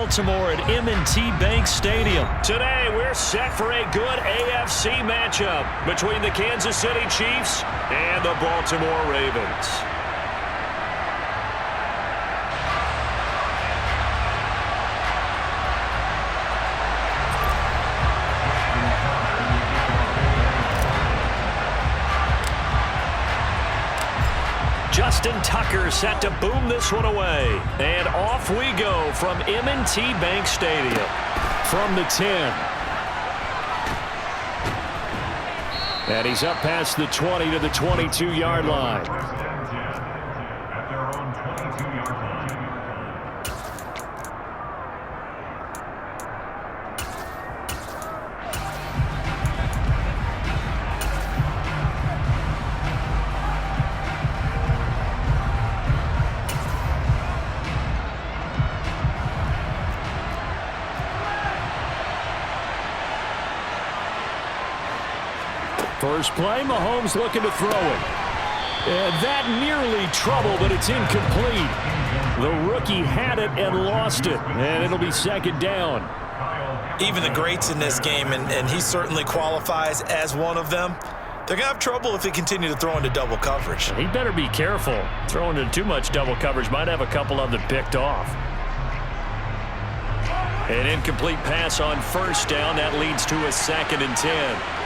Baltimore at M&T Bank Stadium. Today, we're set for a good AFC matchup between the Kansas City Chiefs and the Baltimore Ravens. Justin Tucker set to boom this one away. And off we go from M&T Bank Stadium. From the 10. And he's up past the 20 to the 22-yard line. First play, Mahomes looking to throw it. And that nearly trouble, but it's incomplete. The rookie had it and lost it, and it'll be second down. Even the greats in this game, and he certainly qualifies as one of them, they're going to have trouble if they continue to throw into double coverage. He better be careful. Throwing into too much double coverage might have a couple of them picked off. An incomplete pass on first down. That leads to a 2nd and 10.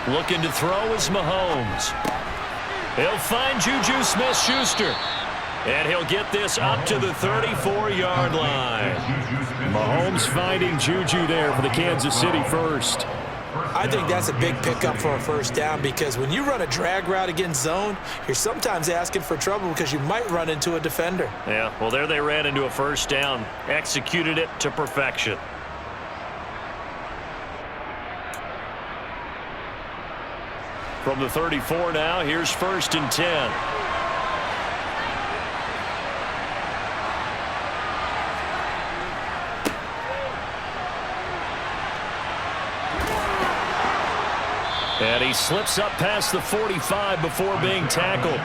Looking to throw is Mahomes. He'll find Juju Smith-Schuster. And he'll get this up to the 34-yard line. Mahomes finding Juju there for the Kansas City first. I think that's a big pickup for a first down because when you run a drag route against zone, you're sometimes asking for trouble because you might run into a defender. Yeah, well, there they ran into a first down. Executed it to perfection. From the 34 now, here's 1st and 10. And he slips up past the 45 before being tackled.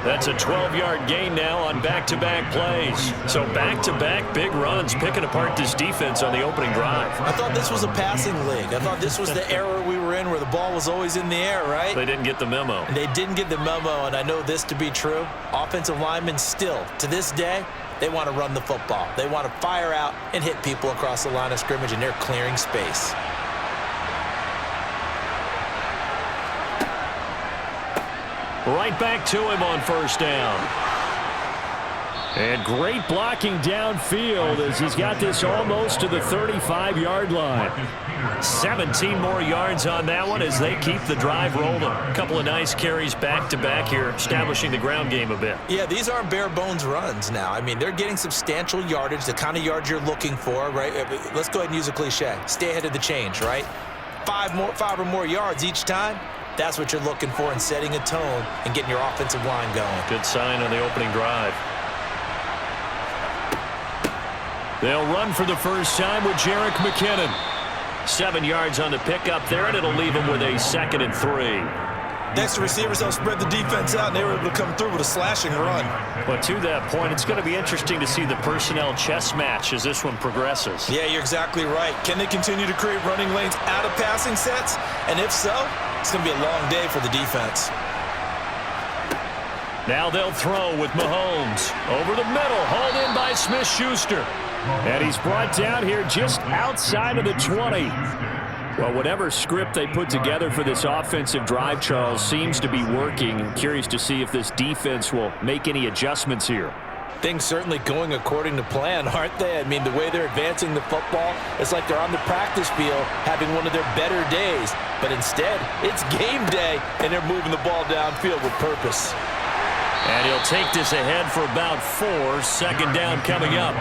That's a 12-yard gain now on back-to-back plays. So back-to-back big runs picking apart this defense on the opening drive. I thought this was a passing league. I thought this was the era we were in where the ball was always in the air, right? They didn't get the memo. They didn't get the memo, and I know this to be true. Offensive linemen still, to this day, they want to run the football. They want to fire out and hit people across the line of scrimmage, and they're clearing space. Right back to him on first down. And great blocking downfield as he's got this almost to the 35-yard line. 17 more yards on that one as they keep the drive rolling. A couple of nice carries back-to-back here, establishing the ground game a bit. Yeah, these aren't bare-bones runs now. I mean, they're getting substantial yardage, the kind of yards you're looking for, right? Let's go ahead and use a cliche. Stay ahead of the change, right? Five or more yards each time. That's what you're looking for in setting a tone and getting your offensive line going. Good sign on the opening drive. They'll run for the first time with Jerick McKinnon. 7 yards on the pickup there, and it'll leave them with a 2nd and 3. Next to receivers, they'll spread the defense out, and they were able to come through with a slashing run. But to that point, it's going to be interesting to see the personnel chess match as this one progresses. Yeah, you're exactly right. Can they continue to create running lanes out of passing sets? And if so, it's going to be a long day for the defense. Now they'll throw with Mahomes. Over the middle, hauled in by Smith-Schuster. And he's brought down here just outside of the 20. Well, whatever script they put together for this offensive drive, Charles, seems to be working. I'm curious to see if this defense will make any adjustments here. Things certainly going according to plan, aren't they? I mean, the way they're advancing the football, it's like they're on the practice field having one of their better days. But instead, it's game day, and they're moving the ball downfield with purpose. And he'll take this ahead for about 4. 2nd down coming up.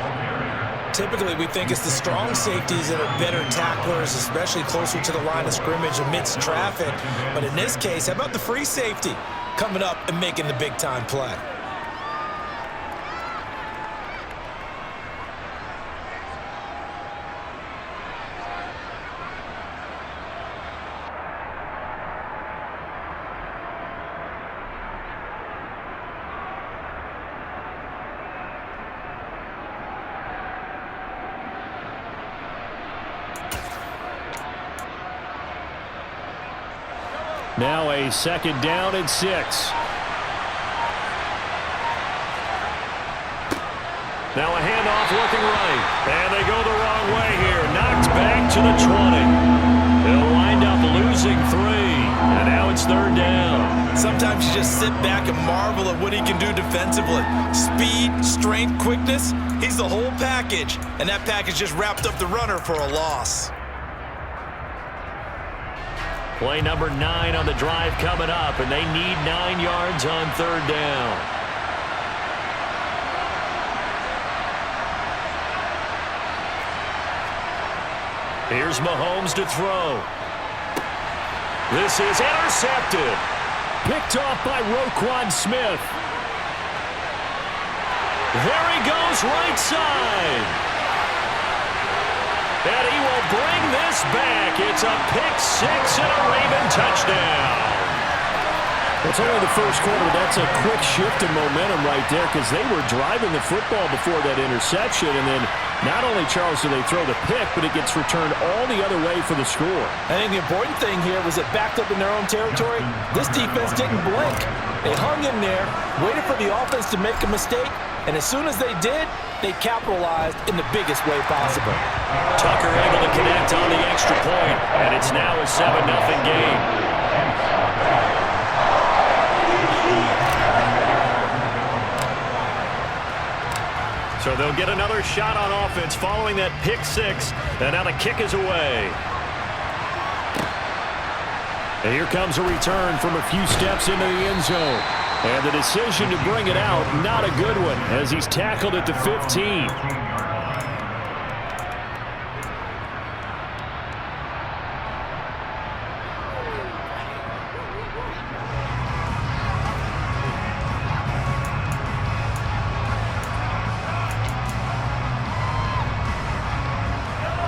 Typically, we think it's the strong safeties that are better tacklers, especially closer to the line of scrimmage amidst traffic. But in this case, how about the free safety coming up and making the big-time play? Now a 2nd down and 6. Now a handoff looking right. And they go the wrong way here. Knocked back to the 20. They'll wind up losing 3. And now it's 3rd down. Sometimes you just sit back and marvel at what he can do defensively. Speed, strength, quickness. He's the whole package. And that package just wrapped up the runner for a loss. Play number 9 on the drive coming up. And they need 9 yards on 3rd down. Here's Mahomes to throw. This is intercepted. Picked off by Roquan Smith. There he goes right side. And he will bring this back. It's a pick-6 and a Raven touchdown. It's only the first quarter, but that's a quick shift in momentum right there because they were driving the football before that interception. And then not only, Charles, do they throw the pick, but it gets returned all the other way for the score. I think the important thing here was it backed up in their own territory. This defense didn't blink. They hung in there, waited for the offense to make a mistake, and as soon as they did, they capitalized in the biggest way possible. Tucker able to connect on the extra point, and it's now a 7-0 game. So they'll get another shot on offense following that pick-6, and now the kick is away. And here comes a return from a few steps into the end zone. And the decision to bring it out, not a good one, as he's tackled at the 15.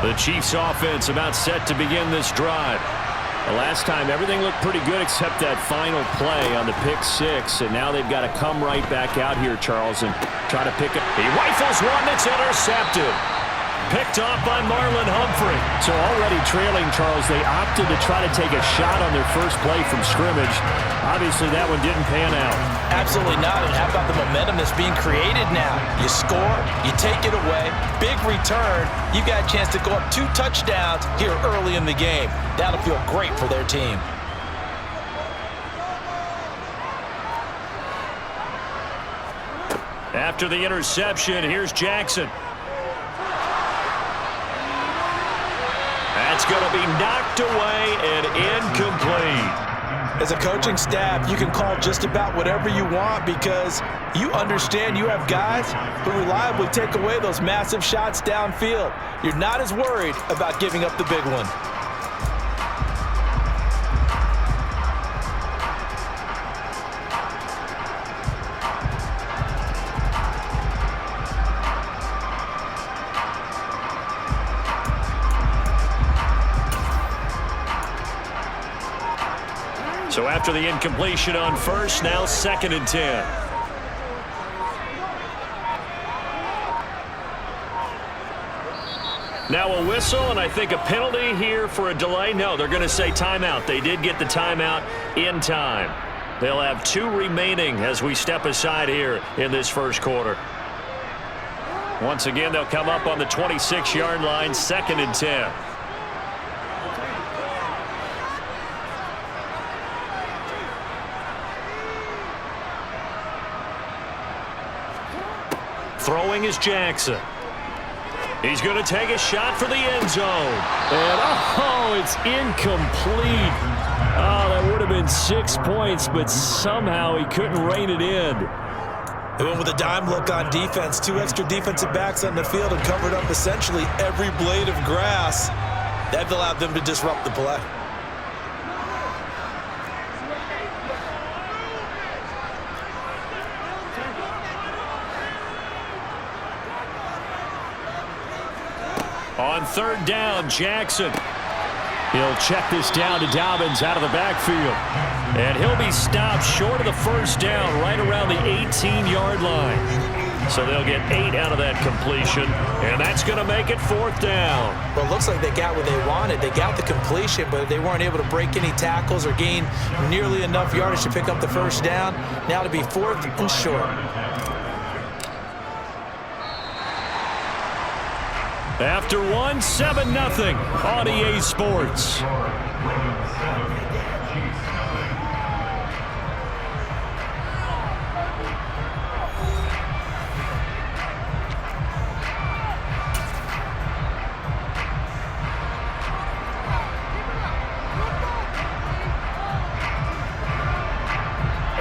The Chiefs offense about set to begin this drive. The last time everything looked pretty good except that final play on the pick-6, and now they've got to come right back out here, Charles, and try to pick it. He rifles one that's intercepted. Picked off by Marlon Humphrey. So already trailing, Charles, they opted to try to take a shot on their first play from scrimmage. Obviously, that one didn't pan out. Absolutely not. And how about the momentum that's being created now? You score, you take it away, big return. You got a chance to go up 2 touchdowns here early in the game. That'll feel great for their team. After the interception, here's Jackson. That's going to be knocked away and incomplete. As a coaching staff, you can call just about whatever you want because you understand you have guys who reliably take away those massive shots downfield. You're not as worried about giving up the big one. So after the incompletion on first, now 2nd and 10. Now a whistle, and I think a penalty here for a delay. No, they're going to say timeout. They did get the timeout in time. They'll have 2 remaining as we step aside here in this first quarter. Once again, they'll come up on the 26-yard line, 2nd and 10. Throwing is Jackson. He's going to take a shot for the end zone. And, oh, it's incomplete. Oh, that would have been 6 points, but somehow he couldn't rein it in. They went with a dime look on defense. 2 extra defensive backs on the field and covered up essentially every blade of grass. That allowed them to disrupt the play. On 3rd down, Jackson. He'll check this down to Dobbins out of the backfield. And he'll be stopped short of the 1st down right around the 18-yard line. So they'll get 8 out of that completion, and that's going to make it 4th down. Well, it looks like they got what they wanted. They got the completion, but they weren't able to break any tackles or gain nearly enough yardage to pick up the first down. Now to be 4th and short. After 7-0 on EA Sports.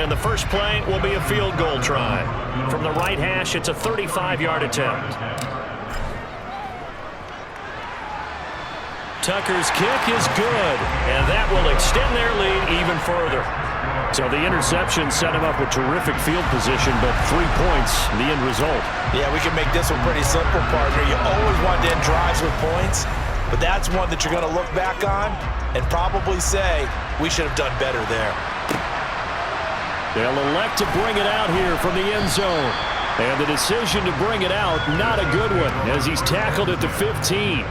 And the first play will be a field goal try. From the right hash, it's a 35-yard attempt. Tucker's kick is good, and that will extend their lead even further. So the interception set him up with terrific field position, but 3 points, the end result. Yeah, we can make this one pretty simple, partner. You always want to end drives with points, but that's one that you're going to look back on and probably say, we should have done better there. They'll elect to bring it out here from the end zone. And the decision to bring it out, not a good one, as he's tackled at the 15.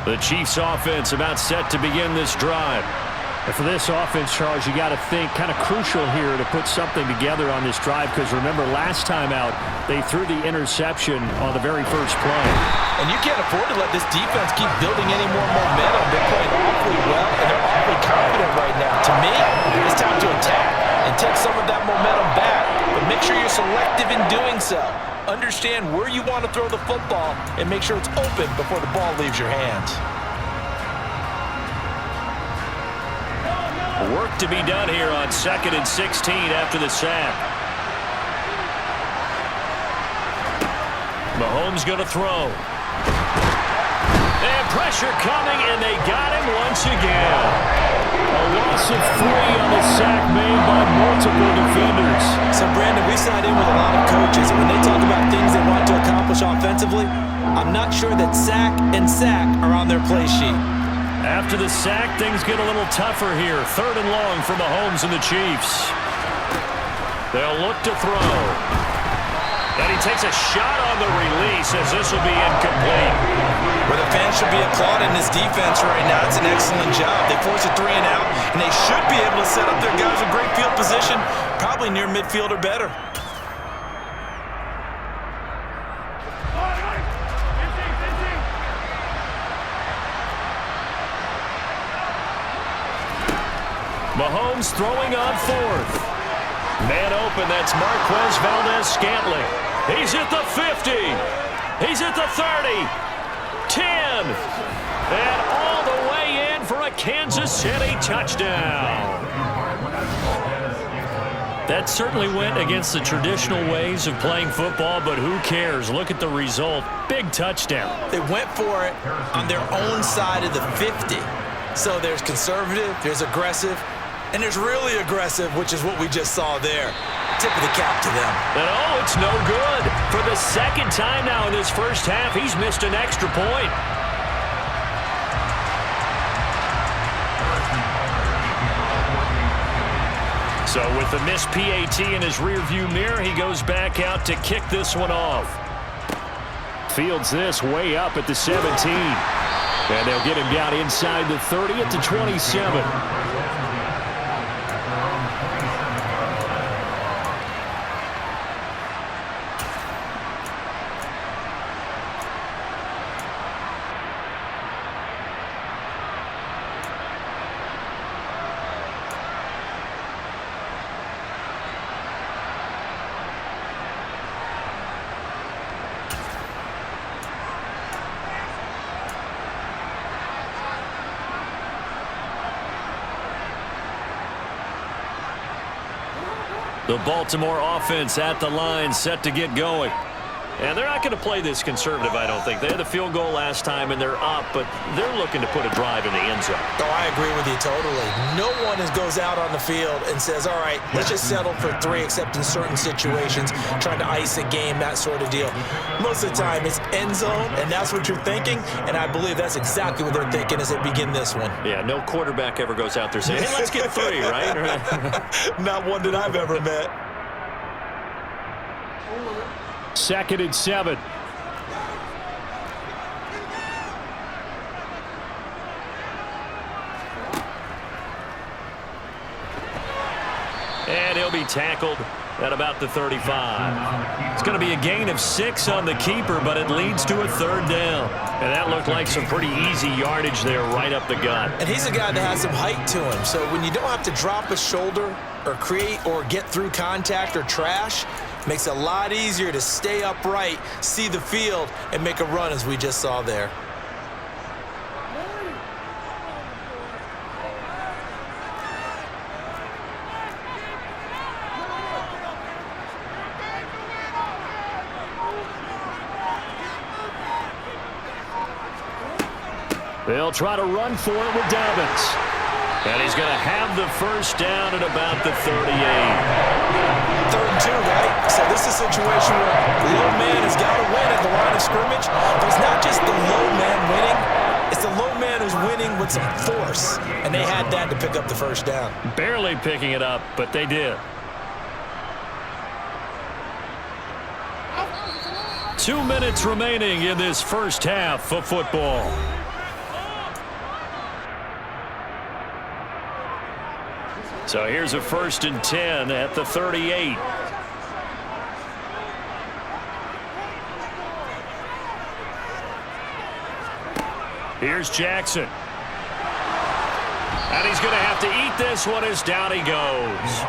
The Chiefs offense about set to begin this drive. And for this offense, Charles, you got to think kind of crucial here to put something together on this drive, because remember last time out they threw the interception on the very first play. And you can't afford to let this defense keep building any more momentum. They're playing awfully well, and they're awfully confident right now. To me, it's time to attack and take some of that momentum back. But make sure you're selective in doing so. Understand where you want to throw the football and make sure it's open before the ball leaves your hands. Work to be done here on 2nd and 16 after the sack. Mahomes going to throw. And pressure coming, and they got him once again. A loss of 3 on the sack made by multiple defenders. So, Brandon, we sat in with a lot of coaches, and when they talk about things they want to accomplish offensively, I'm not sure that sack and sack are on their play sheet. After the sack, things get a little tougher here. 3rd and long for Mahomes and the Chiefs. They'll look to throw. And he takes a shot on the release as this will be incomplete. Where the fans should be applauding this defense right now. It's an excellent job. They force a 3 and out, and they should be able to set up their guys in great field position, probably near midfield or better. Mahomes throwing on 4th. Man open, that's Marquez Valdez-Scantling. He's at the 50. He's at the 30. 10. And all the way in for a Kansas City touchdown. That certainly went against the traditional ways of playing football, but who cares? Look at the result. Big touchdown. They went for it on their own side of the 50. So there's conservative, there's aggressive, and there's really aggressive, which is what we just saw there. Tip of the cap to them. And oh, it's no good. For the 2nd time now in this first half, he's missed an extra point. So with the missed PAT in his rearview mirror, he goes back out to kick this one off. Fields this way up at the 17. And they'll get him down inside the 30 at the 27. The Baltimore offense at the line, set to get going. And they're not going to play this conservative, I don't think. They had the field goal last time, and they're up, but they're looking to put a drive in the end zone. Oh, I agree with you totally. No one goes out on the field and says, all right, let's just settle for 3, except in certain situations, trying to ice a game, that sort of deal. Most of the time, it's end zone, and that's what you're thinking, and I believe that's exactly what they're thinking as they begin this one. Yeah, no quarterback ever goes out there saying, hey, let's get 3, right? Not one that I've ever met. 2nd and 7. And he'll be tackled at about the 35. It's going to be a gain of 6 on the keeper, but it leads to a 3rd down. And that looked like some pretty easy yardage there right up the gut. And he's a guy that has some height to him, so when you don't have to drop a shoulder or create or get through contact or trash, makes it a lot easier to stay upright, see the field, and make a run as we just saw there. They'll try to run for it with Dobbins. And he's going to have the 1st down at about the 38. 3rd and 2, right? So this is a situation where the low man has got to win at the line of scrimmage. But it's not just the low man winning. It's the low man who's winning with some force. And they had that to pick up the 1st down. Barely picking it up, but they did. 2 minutes remaining in this first half of football. So here's a 1st and 10 at the 38. Here's Jackson. And he's going to have to eat this one as down he goes.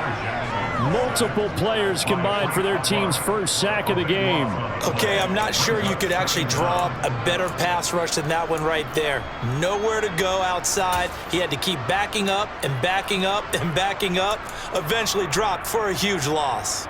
Multiple players combined for their team's 1st sack of the game. Okay, I'm not sure you could actually draw up a better pass rush than that one right there. Nowhere to go outside. He had to keep backing up and backing up and backing up. Eventually dropped for a huge loss.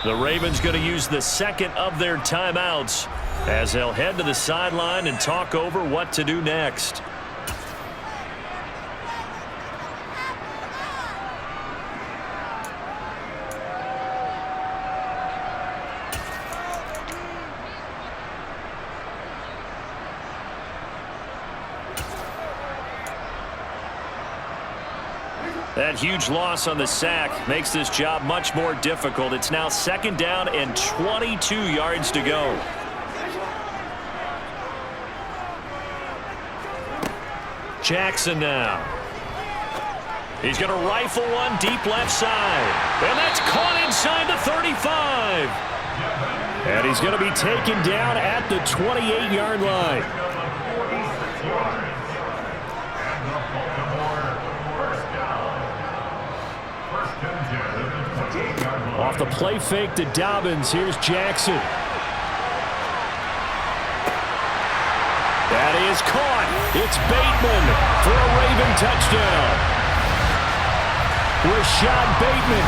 The Ravens going to use the 2nd of their timeouts as they'll head to the sideline and talk over what to do next. That huge loss on the sack makes this job much more difficult. It's now 2nd down and 22 yards to go. Jackson now. He's going to rifle one deep left side. And that's caught inside the 35. And he's going to be taken down at the 28-yard line. Off the play fake to Dobbins, here's Jackson. That is caught. It's Bateman for a Raven touchdown. Rashad Bateman,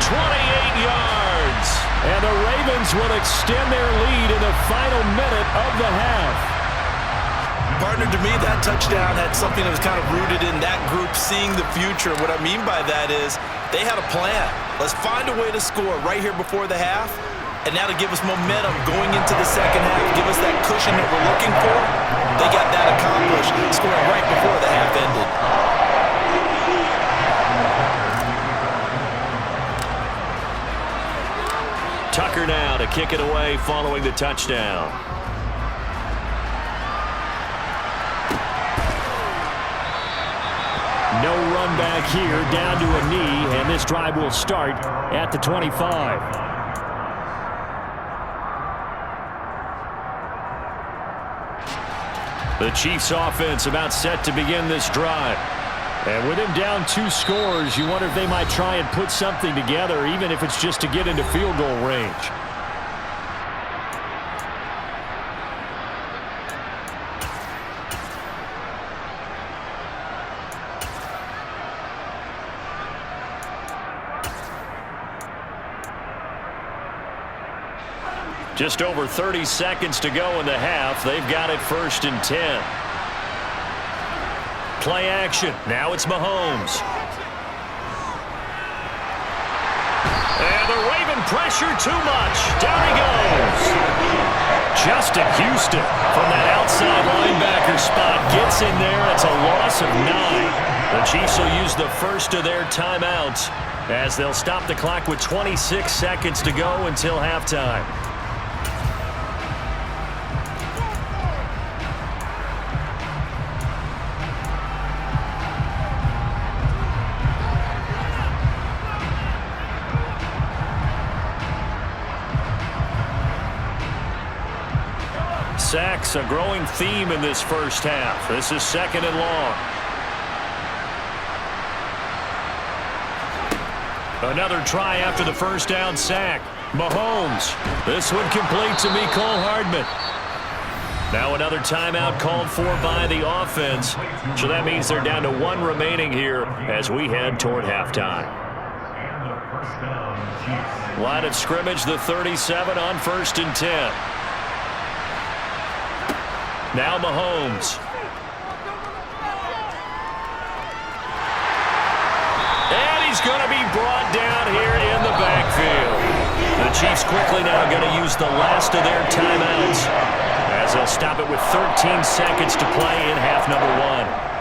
28 yards. And the Ravens will extend their lead in the final minute of the half. Partner, to me, that touchdown had something that was kind of rooted in that group seeing the future. What I mean by that is they had a plan. Let's find a way to score right here before the half, and that'll give us momentum going into the 2nd half, give us that cushion that we're looking for. They got that accomplished, scoring right before the half ended. Tucker now to kick it away following the touchdown. No run back here, down to a knee, and this drive will start at the 25. The Chiefs offense about set to begin this drive. And with him down 2 scores, you wonder if they might try and put something together, even if it's just to get into field goal range. Just over 30 seconds to go in the half. They've got it 1st and 10. Play action. Now it's Mahomes. And the Raven pressure too much. Down he goes. Justin Houston from that outside linebacker spot gets in there. It's a loss of 9. The Chiefs will use the first of their timeouts as they'll stop the clock with 26 seconds to go until halftime. Sacks, a growing theme in this first half. This is 2nd and long. Another try after the first down sack. Mahomes. This one complete to Mecole Hardman. Now another timeout called for by the offense. So that means they're down to 1 remaining here as we head toward halftime. Line of scrimmage, the 37 on 1st and 10. Now Mahomes. And he's going to be brought down here in the backfield. The Chiefs quickly now going to use the last of their timeouts as they'll stop it with 13 seconds to play in half number 1.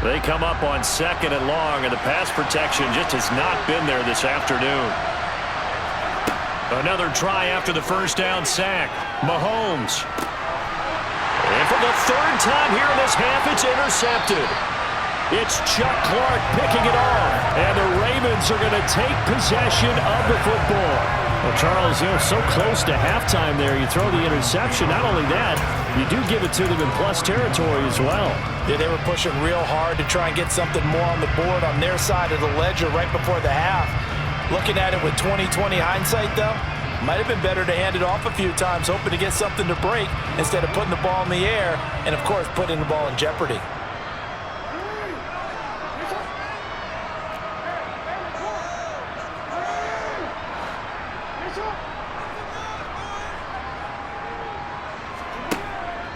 They come up on 2nd and long, and the pass protection just has not been there this afternoon. Another try after the first down sack. Mahomes. And for the 3rd time here in this half, it's intercepted. It's Chuck Clark picking it off, and the Ravens are going to take possession of the football. Well, Charles, so close to halftime there, you throw the interception. Not only that, you do give it to them in plus territory as well. Yeah, they were pushing real hard to try and get something more on the board on their side of the ledger right before the half. Looking at it with 20/20 hindsight, though, might have been better to hand it off a few times, hoping to get something to break instead of putting the ball in the air and, of course, putting the ball in jeopardy.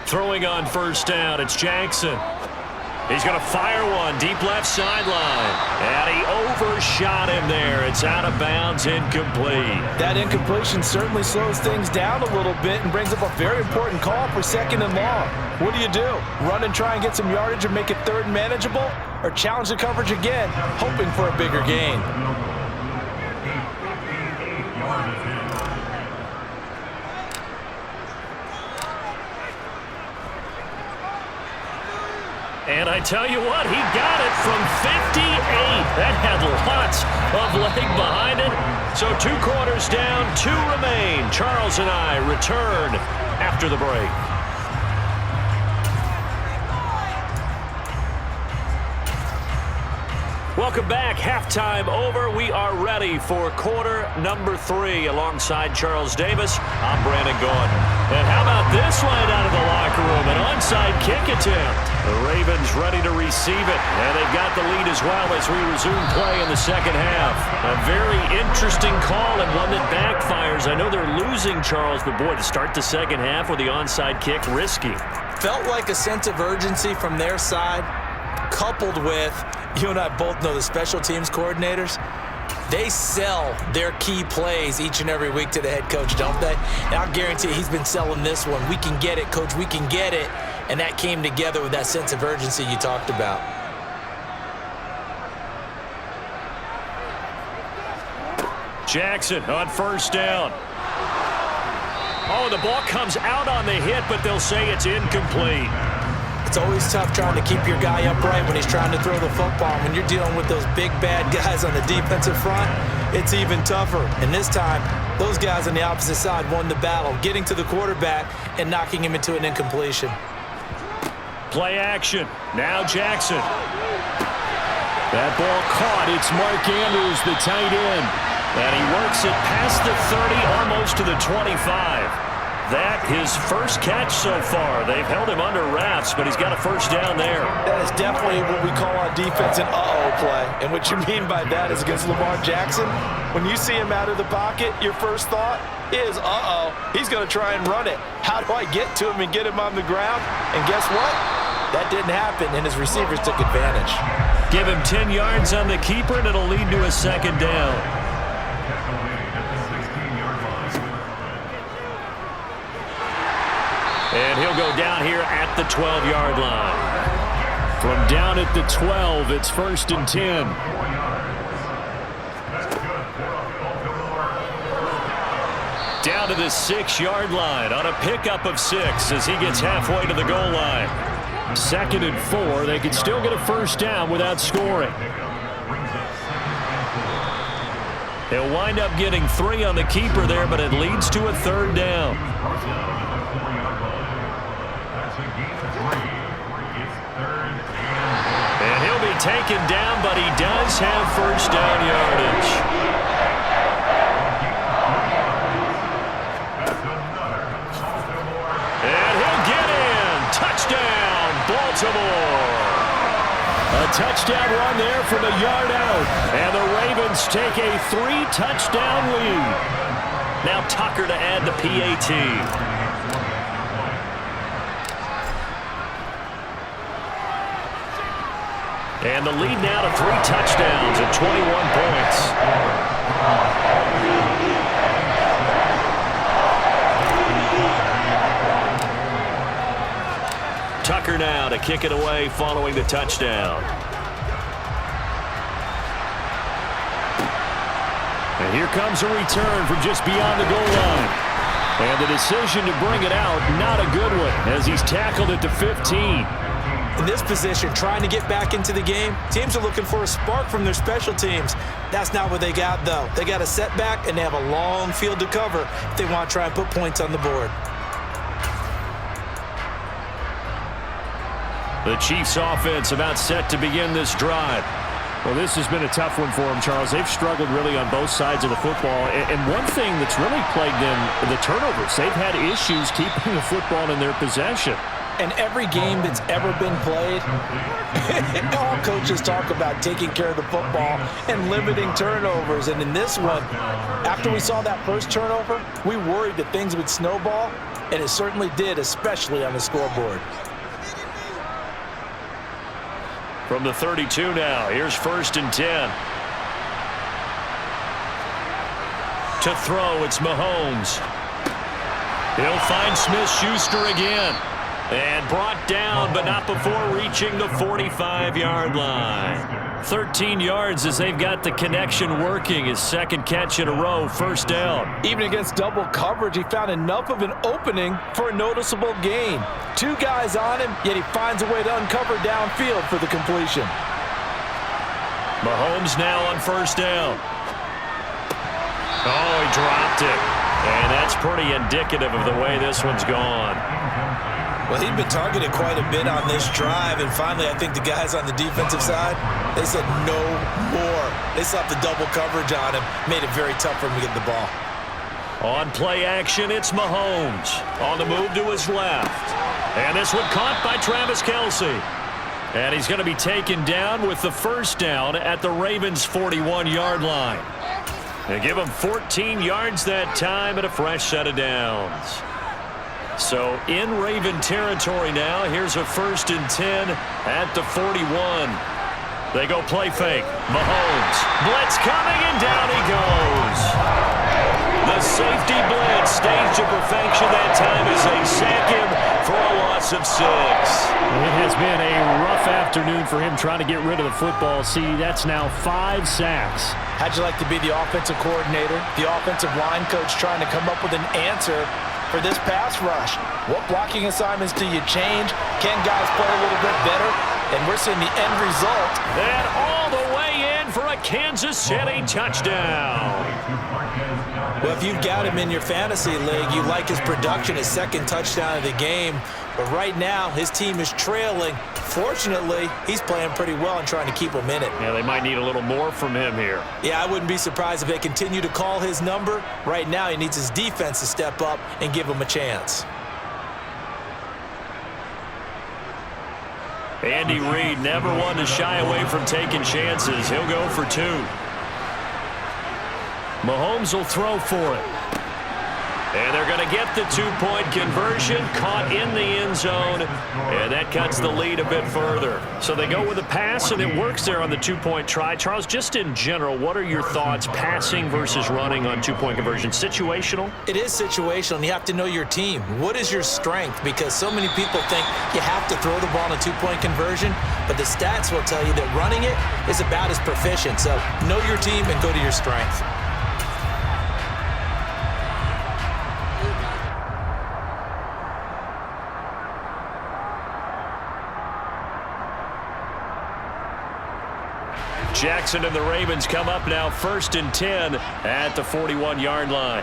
Throwing on first down, it's Jackson. He's going to fire one deep left sideline. And he overshot him there. It's out of bounds, incomplete. That incompletion certainly slows things down a little bit and brings up a very important call for 2nd and long. What do? Run and try and get some yardage and make it 3rd and manageable? Or challenge the coverage again, hoping for a bigger gain? And I tell you what, he got it from 58. That had lots of leg behind it. So 2 quarters down, 2 remain. Charles and I return after the break. Welcome back. Halftime over. We are ready for quarter number 3 alongside Charles Davis. I'm Brandon Gordon. And how about this one out of the locker room? An onside kick attempt. The Ravens ready to receive it. And they've got the lead as well as we resume play in the second half. A very interesting call and one that backfires. I know they're losing, Charles, but boy, to start the second half with the onside kick, risky. Felt like a sense of urgency from their side, coupled with, you and I both know the special teams coordinators, they sell their key plays each and every week to the head coach, don't they? And I'll guarantee he's been selling this one. We can get it, coach, we can get it. And that came together with that sense of urgency you talked about. Jackson on first down. Oh, the ball comes out on the hit, but they'll say it's incomplete. It's always tough trying to keep your guy upright when he's trying to throw the football. When you're dealing with those big, bad guys on the defensive front, it's even tougher. And this time, those guys on the opposite side won the battle, getting to the quarterback and knocking him into an incompletion. Play action. Now Jackson. That ball caught. It's Mark Andrews, the tight end. And he works it past the 30, almost to the 25. That his first catch so far. They've held him under wraps, but he's got a first down there. That is definitely what we call on defense an uh-oh play. And what you mean by that is against Lamar Jackson, when you see him out of the pocket, your first thought is, uh-oh, he's going to try and run it. How do I get to him and get him on the ground? And guess what? That didn't happen, and his receivers took advantage. Give him 10 yards on the keeper, and it'll lead to a second down. And he'll go down here at the 12-yard line. From down at the 12, it's 1st and 10. Down to the 6-yard line on a pickup of 6 as he gets halfway to the goal line. 2nd and 4. They could still get a first down without scoring. He'll wind up getting 3 on the keeper there, but it leads to a 3rd down. And he'll be taken down, but he does have first down yardage. And he'll get in. Touchdown, Baltimore. A touchdown run there from a yard out. And the Ravens take a 3-touchdown lead. Now Tucker to add the PAT. And the lead now to 3 touchdowns and 21 points. Tucker now to kick it away following the touchdown. And here comes a return from just beyond the goal line. And the decision to bring it out, not a good one, as he's tackled at the 15. In this position, trying to get back into the game, teams are looking for a spark from their special teams. That's not what they got, though. They got a setback, and they have a long field to cover if they want to try and put points on the board. The Chiefs' offense about set to begin this drive. Well, this has been a tough one for them, Charles. They've struggled really on both sides of the football. And one thing that's really plagued them, the turnovers. They've had issues keeping the football in their possession. And every game that's ever been played, all coaches talk about taking care of the football and limiting turnovers. And in this one, after we saw that first turnover, we worried that things would snowball, and it certainly did, especially on the scoreboard. From the 32 now, here's 1st and 10. To throw, it's Mahomes. He'll find Smith-Schuster again. And brought down, but not before reaching the 45-yard line. 13 yards as they've got the connection working. His 2nd catch in a row, 1st down. Even against double coverage, he found enough of an opening for a noticeable gain. 2 guys on him, yet he finds a way to uncover downfield for the completion. Mahomes now on 1st down. Oh, he dropped it. And that's pretty indicative of the way this one's gone. Well, he'd been targeted quite a bit on this drive, and finally I think the guys on the defensive side, they said no more. They slapped the double coverage on him, made it very tough for him to get the ball. On play action, it's Mahomes. On the move to his left. And this one caught by Travis Kelce. And he's going to be taken down with the 1st down at the Ravens' 41-yard line. They give him 14 yards that time and a fresh set of downs. So in Raven territory now. Here's a 1st and 10 at the 41. They go play fake. Mahomes. Blitz coming, and down he goes. The safety blitz staged to perfection that time as they sack him for a loss of 6. It has been a rough afternoon for him trying to get rid of the football. See, that's now 5 sacks. How'd you like to be the offensive coordinator, the offensive line coach trying to come up with an answer for this pass rush. What blocking assignments do you change? Can guys play a little bit better? And we're seeing the end result. And all the way in for a Kansas City touchdown. Well, if you've got him in your fantasy league, you like his production, his second touchdown of the game. But right now, his team is trailing. Fortunately, he's playing pretty well and trying to keep him in it. Yeah, they might need a little more from him here. Yeah, I wouldn't be surprised if they continue to call his number. Right now, he needs his defense to step up and give him a chance. Andy Reid never one to shy away from taking chances. He'll go for 2. Mahomes will throw for it. And they're going to get the 2-point conversion, caught in the end zone, and that cuts the lead a bit further. So they go with a pass, and it works there on the 2-point try. Charles, just in general, what are your thoughts passing versus running on 2-point conversion? Situational? It is situational, and you have to know your team. What is your strength? Because so many people think you have to throw the ball in a 2-point conversion, but the stats will tell you that running it is about as proficient. So know your team and go to your strength. Jackson and the Ravens come up now 1st and 10 at the 41-yard line.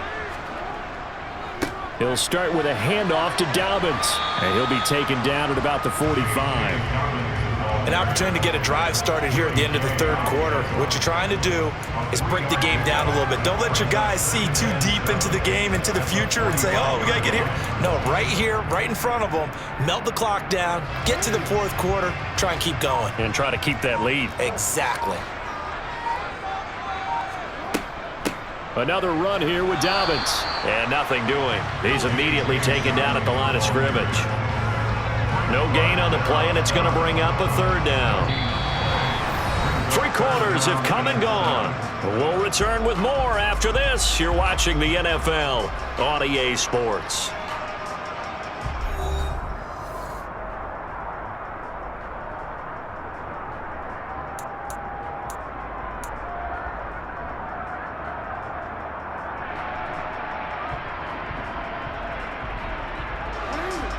He'll start with a handoff to Dobbins, and he'll be taken down at about the 45. An opportunity to get a drive started here at the end of the 3rd quarter. What you're trying to do is break the game down a little bit. Don't let your guys see too deep into the game, into the future, and say, oh, we got to get here. No, right here, right in front of them, melt the clock down, get to the 4th quarter, try and keep going. And try to keep that lead. Exactly. Another run here with Dobbins. And nothing doing. He's immediately taken down at the line of scrimmage. No gain on the play, and it's going to bring up a 3rd down. 3 quarters have come and gone. We'll return with more after this. You're watching the NFL on EA Sports.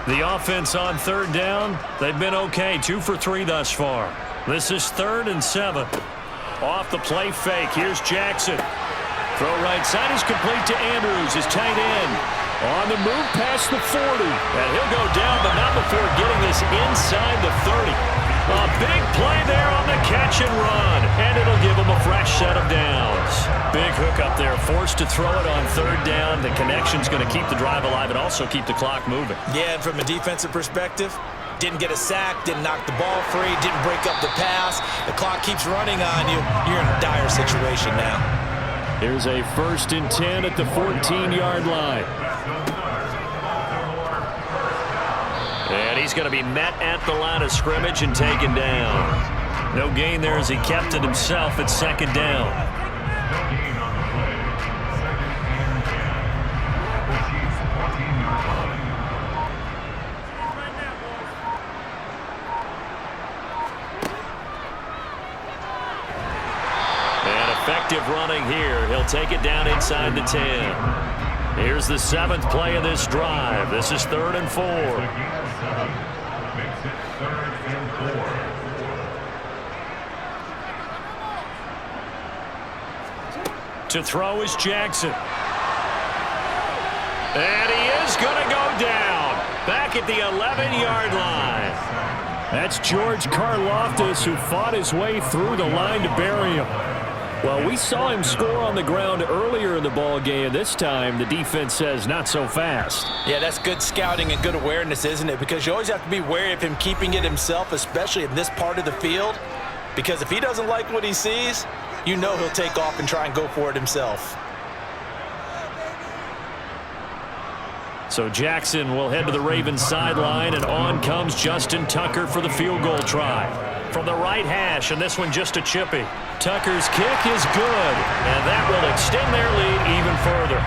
The offense on 3rd down, they've been okay. 2 for 3 thus far. This is 3rd and 7. Off the play fake, here's Jackson. Throw right side is complete to Andrews, his tight end. On the move past the 40. And he'll go down, but not before getting this inside the 30. A big play there on the catch and run. And it'll give him a fresh set of downs. Big hook up there, forced to throw it on 3rd down. The connection's going to keep the drive alive and also keep the clock moving. Yeah, and from a defensive perspective, didn't get a sack, didn't knock the ball free, didn't break up the pass. The clock keeps running on you. You're in a dire situation now. Here's a 1st and 10 at the 14-yard line. And he's going to be met at the line of scrimmage and taken down. No gain there as he kept it himself at 2nd down. And effective running here. He'll take it down inside the 10. Here's the 7th play of this drive. This is 3rd and 4. To throw is Jackson. And he is going to go down. Back at the 11-yard line. That's George Karlaftis, who fought his way through the line to bury him. Well, we saw him score on the ground earlier in the ball game. This time, the defense says not so fast. Yeah, that's good scouting and good awareness, isn't it? Because you always have to be wary of him keeping it himself, especially in this part of the field. Because if he doesn't like what he sees, you know he'll take off and try and go for it himself. So Jackson will head to the Ravens sideline, and on comes Justin Tucker for the field goal try. From the right hash, and this one just a chippy. Tucker's kick is good, and that will extend their lead even further.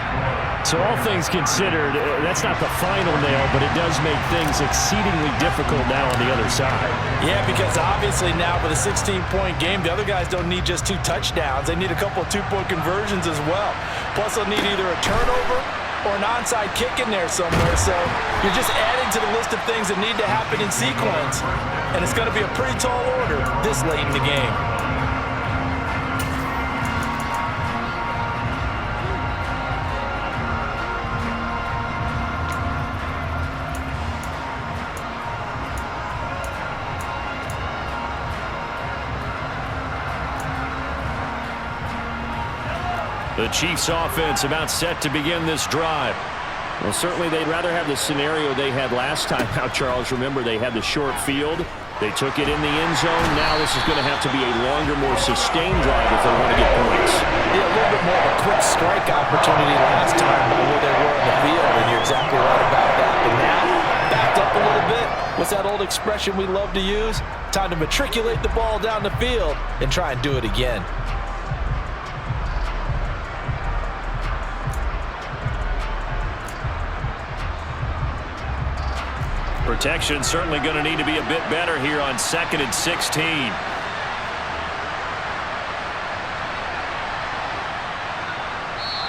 So all things considered, that's not the final nail, but it does make things exceedingly difficult now on the other side. Yeah, because obviously now with a 16-point game, the other guys don't need just 2 touchdowns. They need a couple of 2-point conversions as well. Plus they'll need either a turnover or an onside kick in there somewhere. So you're just adding to the list of things that need to happen in sequence. And it's going to be a pretty tall order this late in the game. The Chiefs offense about set to begin this drive. Well, certainly they'd rather have the scenario they had last time out, Charles. Remember, they had the short field. They took it in the end zone. Now this is going to have to be a longer, more sustained drive if they want to get points. Yeah, a little bit more of a quick strike opportunity last time by where they were in the field, and you're exactly right about that. But now, backed up a little bit. What's that old expression we love to use? Time to matriculate the ball down the field and try and do it again. Protection certainly going to need to be a bit better here on 2nd and 16.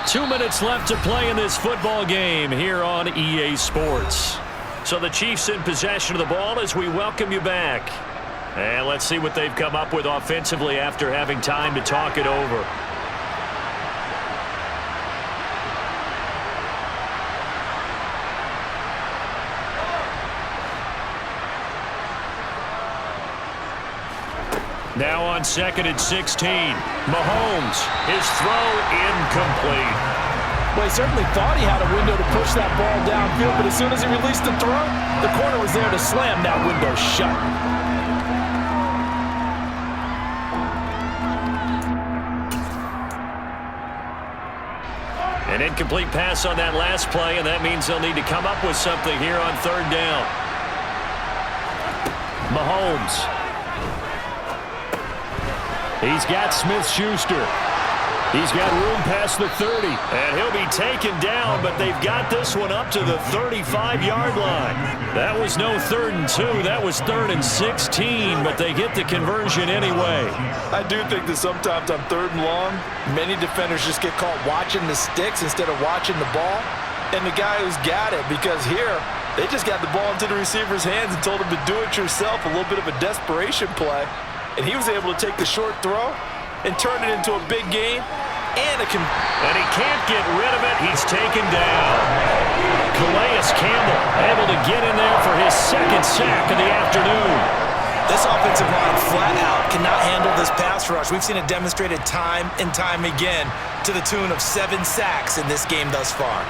Two minutes left to play in this football game here on EA Sports. So the Chiefs in possession of the ball as we welcome you back. And let's see what they've come up with offensively after having time to talk it over. Now on 2nd and 16. Mahomes, his throw incomplete. Well, he certainly thought he had a window to push that ball downfield, but as soon as he released the throw, the corner was there to slam that window shut. An incomplete pass on that last play, and that means they'll need to come up with something here on 3rd down. Mahomes. He's got Smith-Schuster. He's got room past the 30. And he'll be taken down, but they've got this one up to the 35-yard line. That was no 3rd and 2. That was 3rd and 16, but they get the conversion anyway. I do think that sometimes on 3rd and long, many defenders just get caught watching the sticks instead of watching the ball. And the guy who's got it, because here, they just got the ball into the receiver's hands and told him to do it yourself, a little bit of a desperation play. And he was able to take the short throw and turn it into a big game. And he can't get rid of it. He's taken down. Calais Campbell able to get in there for his 2nd sack of the afternoon. This offensive line flat out cannot handle this pass rush. We've seen it demonstrated time and time again to the tune of 7 sacks in this game thus far.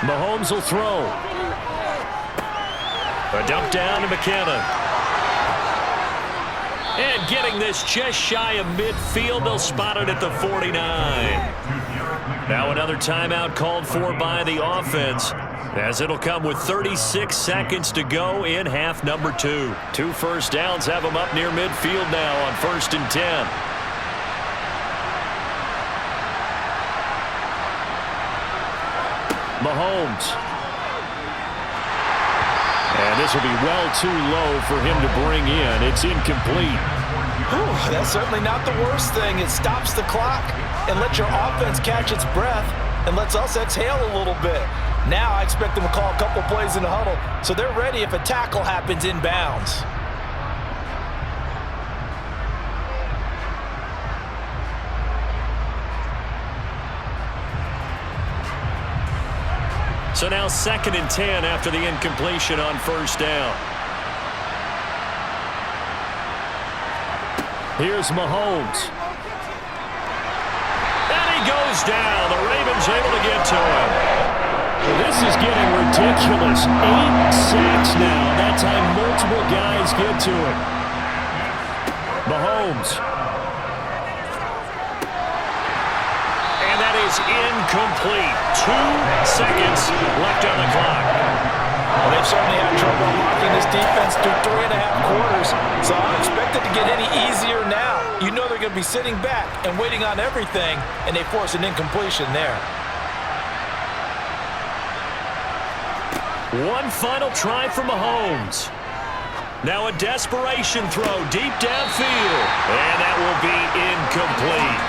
Mahomes will throw. A dump down to McKinnon. And getting this just shy of midfield, they'll spot it at the 49. Now another timeout called for by the offense, as it'll come with 36 seconds to go in half number 2. 2 first downs have them up near midfield now on 1st and 10. Mahomes. And this will be well too low for him to bring in. It's incomplete. Whew, that's certainly not the worst thing. It stops the clock and lets your offense catch its breath and lets us exhale a little bit. Now I expect them to call a couple plays in the huddle so they're ready if a tackle happens inbounds. So now 2nd and 10 after the incompletion on 1st down. Here's Mahomes. And he goes down. The Ravens able to get to him. This is getting ridiculous. 8 sacks now. That time multiple guys get to him. Mahomes. And that is incomplete. 2 seconds left on the clock. Well, they've certainly had trouble unlocking this defense through 3.5 quarters, so I don't expect it to get any easier now. You know they're going to be sitting back and waiting on everything, and they force an incompletion there. One final try for Mahomes. Now a desperation throw deep downfield, and that will be incomplete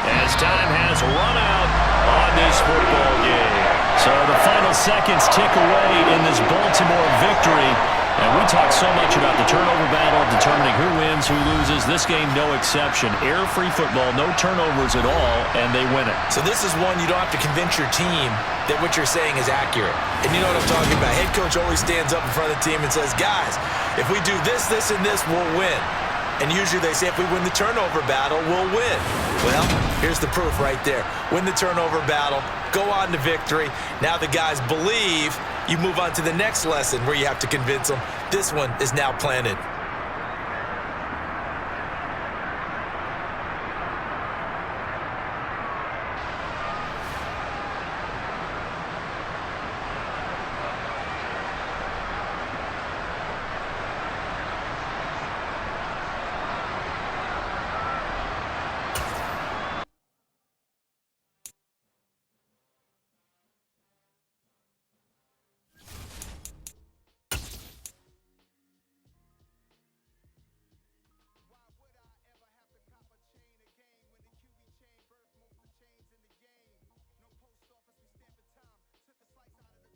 as time has run out. on this football game. So the final seconds tick away in this Baltimore victory. And we talk so much about the turnover battle, determining who wins, who loses. This game, no exception. Error-free football, no turnovers at all, and they win it. So this is one you don't have to convince your team that what you're saying is accurate. And you know what I'm talking about. Head coach always stands up in front of the team and says, guys, if we do this, this, and this, we'll win. And usually they say if we win the turnover battle, we'll win. Well, here's the proof right there. Win the turnover battle, go on to victory. Now the guys believe. You move on to the next lesson where you have to convince them. This one is now planted.